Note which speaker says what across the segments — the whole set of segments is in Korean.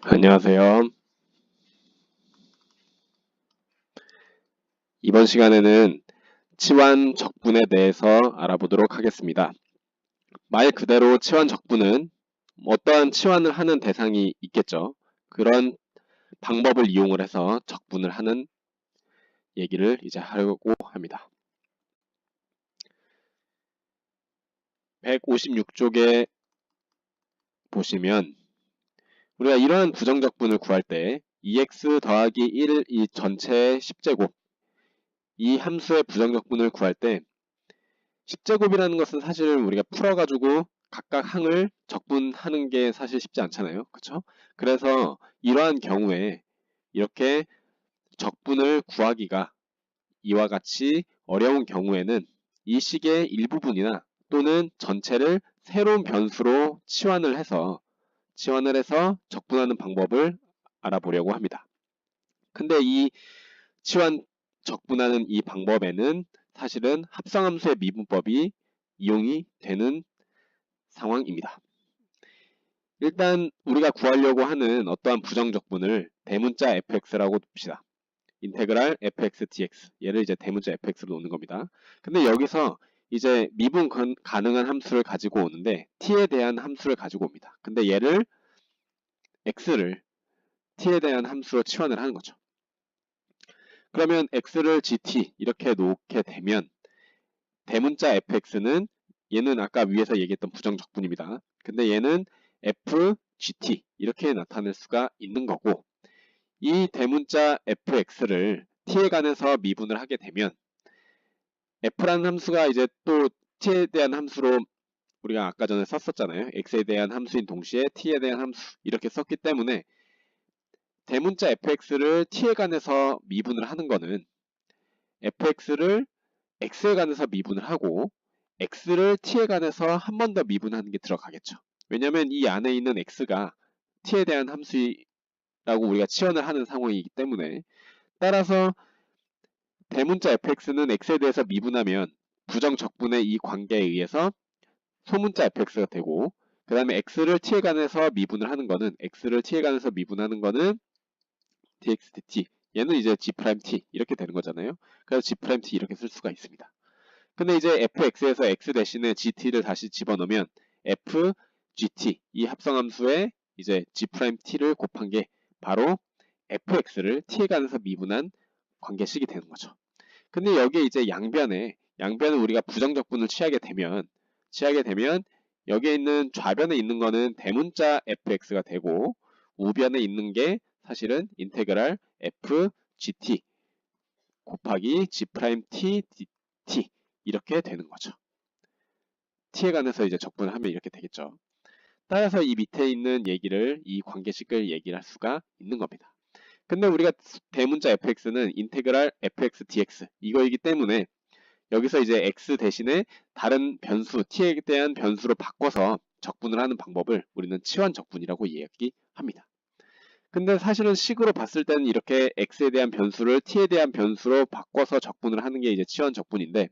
Speaker 1: 안녕하세요. 이번 시간에는 치환 적분에 대해서 알아보도록 하겠습니다. 말 그대로 치환 적분은 어떠한 치환을 하는 대상이 있겠죠. 그런 방법을 이용을 해서 적분을 하는 얘기를 이제 하려고 합니다. 156쪽에 보시면 우리가 이러한 부정적분을 구할 때 2x 더하기 1 이 전체의 10제곱 이 함수의 부정적분을 구할 때 10제곱이라는 것은 사실 우리가 풀어가지고 각각 항을 적분하는 게 사실 쉽지 않잖아요. 그쵸? 그래서 이러한 경우에 이렇게 적분을 구하기가 이와 같이 어려운 경우에는 이 식의 일부분이나 또는 전체를 새로운 변수로 치환을 해서 적분하는 방법을 알아보려고 합니다. 근데 이 치환 적분하는 이 방법에는 사실은 합성함수의 미분법이 이용이 되는 상황입니다. 일단 우리가 구하려고 하는 어떠한 부정적분을 대문자 fx라고 둡시다. 인테그랄 fx dx 얘를 이제 대문자 fx로 놓는 겁니다. 근데 여기서 이제 미분 가능한 함수를 가지고 오는데 t에 대한 함수를 가지고 옵니다. 근데 얘를 x를 t에 대한 함수로 치환을 하는 거죠. 그러면 x를 gt 이렇게 놓게 되면 대문자 fx는 얘는 아까 위에서 얘기했던 부정적분입니다. 근데 얘는 fgt 이렇게 나타낼 수가 있는 거고 이 대문자 fx를 t에 관해서 미분을 하게 되면 f라는 함수가 이제 또 t에 대한 함수로 우리가 아까 전에 썼었잖아요. x에 대한 함수인 동시에 t에 대한 함수 이렇게 썼기 때문에 대문자 fx를 t에 관해서 미분을 하는 거는 fx를 x에 관해서 미분을 하고 x를 t에 관해서 한 번 더 미분하는 게 들어가겠죠. 왜냐하면 이 안에 있는 x가 t에 대한 함수라고 우리가 치환을 하는 상황이기 때문에 따라서 대문자 fx는 x에 대해서 미분하면 부정적분의 이 관계에 의해서 소문자 fx가 되고 그 다음에 x를 t에 관해서 미분을 하는 거는 dx dt 얘는 이제 g't 이렇게 되는 거잖아요. 그래서 g't 이렇게 쓸 수가 있습니다. 근데 이제 fx에서 x 대신에 gt를 다시 집어넣으면 fgt 이 합성함수에 이제 g't를 곱한 게 바로 fx를 t에 관해서 미분한 관계식이 되는 거죠. 근데 여기에 이제 양변에 우리가 부정적분을 취하게 되면 여기에 있는 좌변에 있는 거는 대문자 fx가 되고 우변에 있는 게 사실은 인테그랄 fgt 곱하기 g't dt 이렇게 되는 거죠. t에 관해서 이제 적분을 하면 이렇게 되겠죠. 따라서 이 밑에 있는 얘기를 이 관계식을 얘기를 할 수가 있는 겁니다. 근데 우리가 대문자 fx는 인테그랄 fx dx 이거이기 때문에 여기서 이제 x 대신에 다른 변수 t에 대한 변수로 바꿔서 적분을 하는 방법을 우리는 치환 적분이라고 이야기합니다. 근데 사실은 식으로 봤을 때는 이렇게 x에 대한 변수를 t에 대한 변수로 바꿔서 적분을 하는 게 이제 치환 적분인데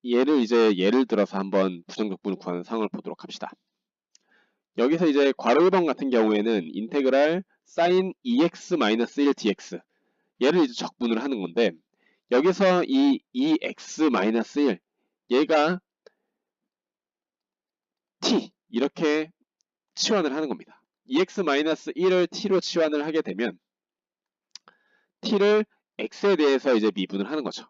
Speaker 1: 예를 들어서 한번 부정적분을 구하는 상황을 보도록 합시다. 여기서 이제 괄호 1번 같은 경우에는 인테그랄 sin 2x-1 dx 얘를 이제 적분을 하는 건데 여기서 이 2x-1 얘가 t 이렇게 치환을 하는 겁니다. 2x-1을 t로 치환을 하게 되면 t를 x에 대해서 이제 미분을 하는 거죠.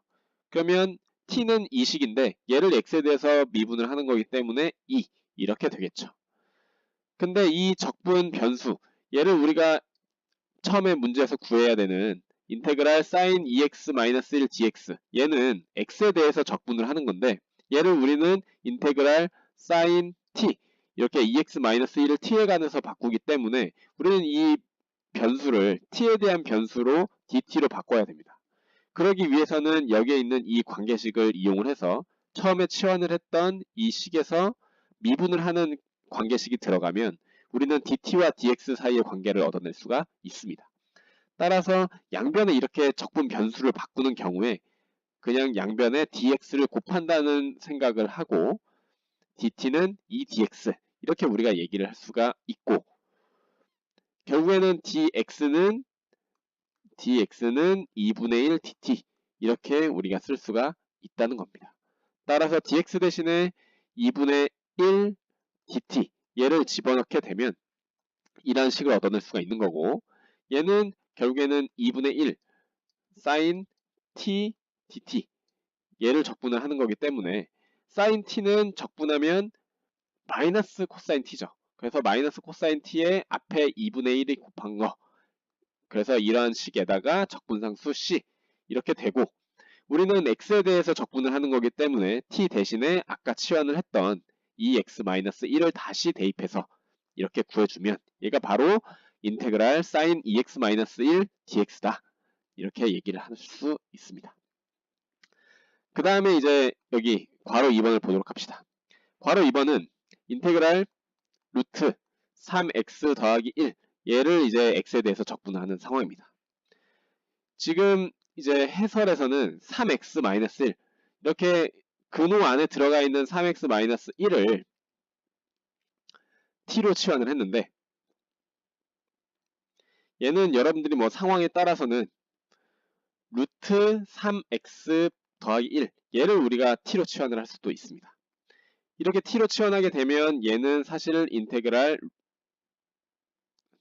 Speaker 1: 그러면 t는 2식인데 얘를 x에 대해서 미분을 하는 거기 때문에 2 이렇게 되겠죠. 근데 이 적분 변수 얘를 우리가 처음에 문제에서 구해야 되는 인테그랄 sin 2x-1 dx 얘는 x에 대해서 적분을 하는 건데 얘를 우리는 인테그랄 sin t 이렇게 2x-1을 t에 관해서 바꾸기 때문에 우리는 이 변수를 t에 대한 변수로 dt로 바꿔야 됩니다. 그러기 위해서는 여기에 있는 이 관계식을 이용을 해서 처음에 치환을 했던 이 식에서 미분을 하는 관계식이 들어가면 우리는 dt와 dx 사이의 관계를 얻어낼 수가 있습니다. 따라서 양변에 이렇게 적분 변수를 바꾸는 경우에 그냥 양변에 dx를 곱한다는 생각을 하고 dt는 2dx 이렇게 우리가 얘기를 할 수가 있고, 결국에는 dx는 2분의 1 dt 이렇게 우리가 쓸 수가 있다는 겁니다. 따라서 dx 대신에 2분의 1 dt 얘를 집어넣게 되면 이런 식을 얻어낼 수가 있는 거고, 얘는 결국에는 2분의 1 sin t dt 얘를 적분을 하는 거기 때문에 sin t는 적분하면 마이너스 코사인 t죠. 그래서 마이너스 코사인 t에 앞에 2분의 1이 곱한 거, 그래서 이러한 식에다가 적분상수 c 이렇게 되고, 우리는 x에 대해서 적분을 하는 거기 때문에 t 대신에 아까 치환을 했던 2x-1을 다시 대입해서 이렇게 구해주면 얘가 바로 인테그랄 sin 2x-1 dx다 이렇게 얘기를 할 수 있습니다. 그 다음에 이제 여기 괄호 2번을 보도록 합시다. 괄호 2번은 인테그랄 루트 3x 더하기 1 얘를 이제 x에 대해서 적분하는 상황입니다. 지금 이제 해설에서는 3x-1 이렇게 근호 안에 들어가 있는 3x-1을 t로 치환을 했는데, 얘는 여러분들이 뭐 상황에 따라서는 루트 3x 더하기 1 얘를 우리가 t로 치환을 할 수도 있습니다. 이렇게 t로 치환하게 되면 얘는 사실 인테그랄,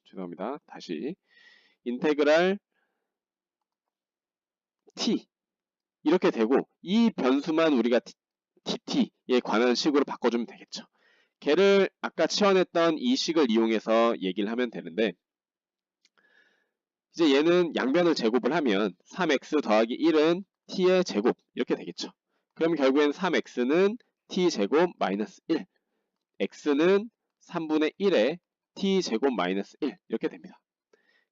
Speaker 1: 죄송합니다. 다시 인테그랄 t 이렇게 되고, 이 변수만 우리가 dt에 관한 식으로 바꿔주면 되겠죠. 걔를 아까 치환했던 이 식을 이용해서 얘기를 하면 되는데, 이제 얘는 양변을 제곱을 하면 3x 더하기 1은 t의 제곱 이렇게 되겠죠. 그럼 결국엔 3x는 t제곱 마이너스 1, x는 3분의 1에 t제곱 마이너스 1 이렇게 됩니다.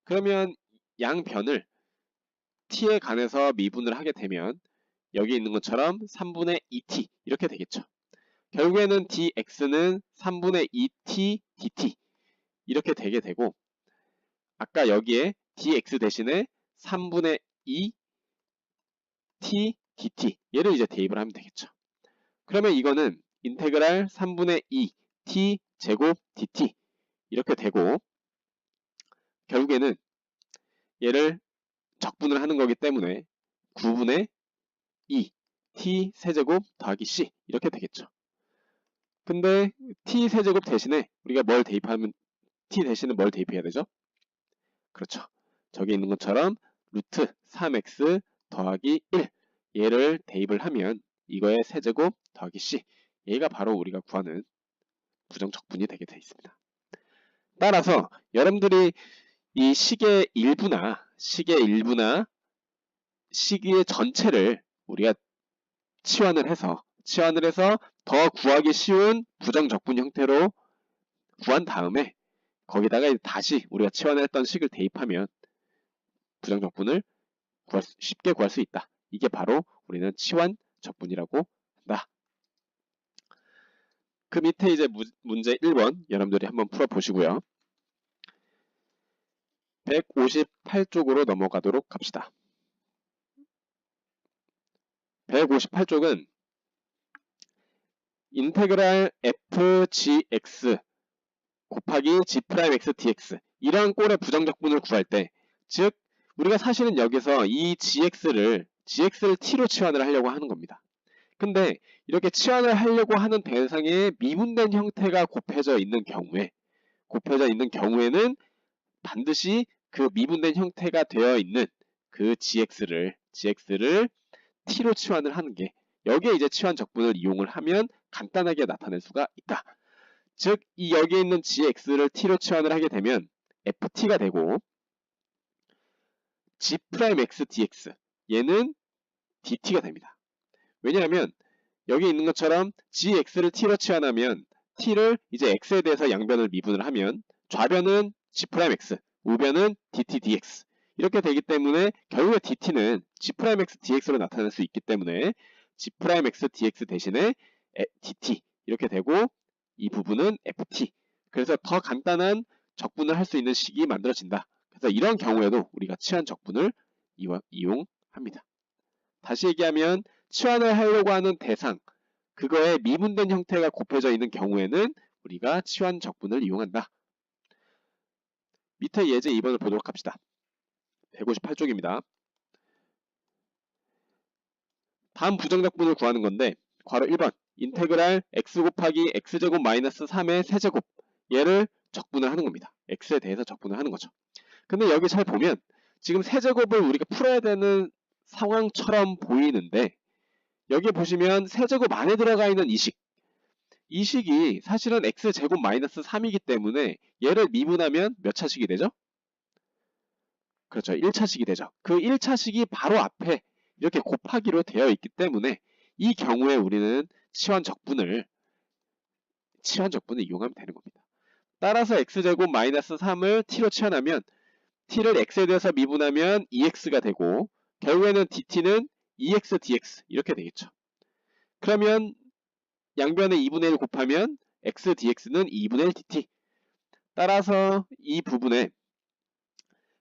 Speaker 1: 그러면 양변을 t에 관해서 미분을 하게 되면 여기 있는 것처럼 3분의 2t 이렇게 되겠죠. 결국에는 dx는 3분의 2t dt 이렇게 되게 되고, 아까 여기에 dx 대신에 3분의 2 t dt 얘를 이제 대입을 하면 되겠죠. 그러면 이거는 인테그랄 3분의 2 t 제곱 dt 이렇게 되고, 결국에는 얘를 적분을 하는 거기 때문에 9분의 2 t 세제곱 더하기 c 이렇게 되겠죠. 근데 t 세제곱 대신에 우리가 뭘 대입하면, t 대신에 뭘 대입해야 되죠? 그렇죠. 저기 있는 것처럼 루트 3x 더하기 1 얘를 대입을 하면 이거의 세제곱 더하기 c 얘가 바로 우리가 구하는 부정적분이 되게 되어 있습니다. 따라서 여러분들이 이 식의 일부나 식의 전체를 우리가 치환을 해서 더 구하기 쉬운 부정적분 형태로 구한 다음에 거기다가 다시 우리가 치환했던 식을 대입하면 부정적분을 쉽게 구할 수 있다. 이게 바로 우리는 치환적분이라고 한다. 그 밑에 이제 문제 1번 여러분들이 한번 풀어보시고요. 158쪽으로 넘어가도록 합시다. 158쪽은 인테그랄 fgx 곱하기 g'x dx 이러한 꼴의 부정적분을 구할 때, 즉 우리가 사실은 여기서 이 gx를 t로 치환을 하려고 하는 겁니다. 근데 이렇게 치환을 하려고 하는 대상에 미분된 형태가 곱해져 있는 경우에는 반드시 그 미분된 형태가 되어 있는 그 gx를 t로 치환을 하는 게, 여기에 이제 치환 적분을 이용을 하면 간단하게 나타낼 수가 있다. 즉, 이 여기에 있는 gx를 t로 치환을 하게 되면 ft가 되고, g'x dx 얘는 dt가 됩니다. 왜냐하면 여기 있는 것처럼 gx를 t로 치환하면 t를 이제 x에 대해서 양변을 미분을 하면 좌변은 g'x, 우변은 dt dx 이렇게 되기 때문에 결국에 dt는 g'x dx로 나타낼 수 있기 때문에 g'x dx 대신에 dt 이렇게 되고, 이 부분은 ft. 그래서 더 간단한 적분을 할 수 있는 식이 만들어진다. 그래서 이런 경우에도 우리가 치환 적분을 이용합니다. 다시 얘기하면 치환을 하려고 하는 대상, 그거에 미분된 형태가 곱해져 있는 경우에는 우리가 치환 적분을 이용한다. 밑에 예제 2번을 보도록 합시다. 158쪽입니다. 다음 부정적분을 구하는 건데 괄호 1번 인테그랄 x 곱하기 x제곱 마이너스 3의 세제곱 얘를 적분을 하는 겁니다. x에 대해서 적분을 하는 거죠. 근데 여기 잘 보면 지금 세제곱을 우리가 풀어야 되는 상황처럼 보이는데 여기 보시면 세제곱 안에 들어가 있는 이 식이 사실은 x제곱 마이너스 3이기 때문에 얘를 미분하면 몇 차식이 되죠? 그렇죠. 1차식이 되죠. 그 1차식이 바로 앞에 이렇게 곱하기로 되어 있기 때문에 이 경우에 우리는 치환 적분을 이용하면 되는 겁니다. 따라서 x제곱 마이너스 3을 t로 치환하면 t를 x에 대해서 미분하면 2x가 되고 결국에는 dt는 2x dx 이렇게 되겠죠. 그러면 양변에 2분의 1 곱하면 x dx는 2분의 1 dt. 따라서 이 부분에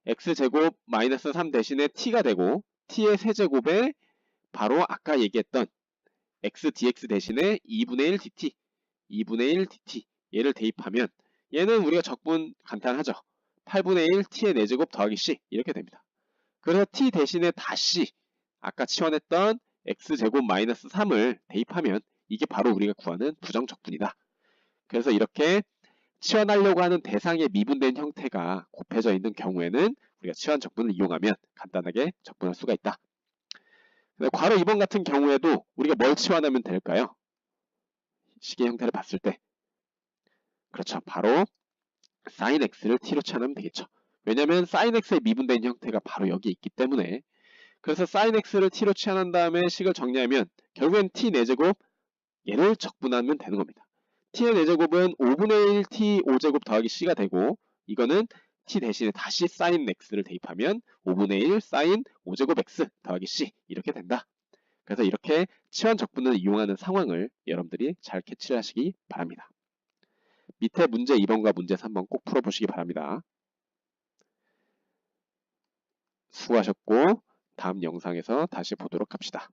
Speaker 1: x제곱 마이너스 3 대신에 t가 되고 t의 세제곱에 바로 아까 얘기했던 x dx 대신에 2분의 1 dt, 2분의 1 dt 얘를 대입하면 얘는 우리가 적분 간단하죠. 8분의 1 t의 4제곱 더하기 c 이렇게 됩니다. 그래서 t 대신에 다시 아까 치환했던 x제곱 마이너스 3을 대입하면 이게 바로 우리가 구하는 부정적분이다. 그래서 이렇게 치환하려고 하는 대상의 미분된 형태가 곱해져 있는 경우에는 우리가 치환 적분을 이용하면 간단하게 적분할 수가 있다. 괄호 2번 같은 경우에도 우리가 뭘 치환하면 될까요? 식의 형태를 봤을 때 그렇죠. 바로 sin x를 t로 치환하면 되겠죠. 왜냐하면 sin x의 미분된 형태가 바로 여기 있기 때문에 그래서 sin x를 t로 치환한 다음에 식을 정리하면 결국엔 t 4제곱 얘를 적분하면 되는 겁니다. t의 4제곱은 5분의 1 t 5제곱 더하기 c가 되고 이거는 t 대신에 다시 sin x를 대입하면 5분의 1 sin 5제곱 x 더하기 c 이렇게 된다. 그래서 이렇게 치환 적분을 이용하는 상황을 여러분들이 잘 캐치를 하시기 바랍니다. 밑에 문제 2번과 문제 3번 꼭 풀어보시기 바랍니다. 수고하셨고 다음 영상에서 다시 보도록 합시다.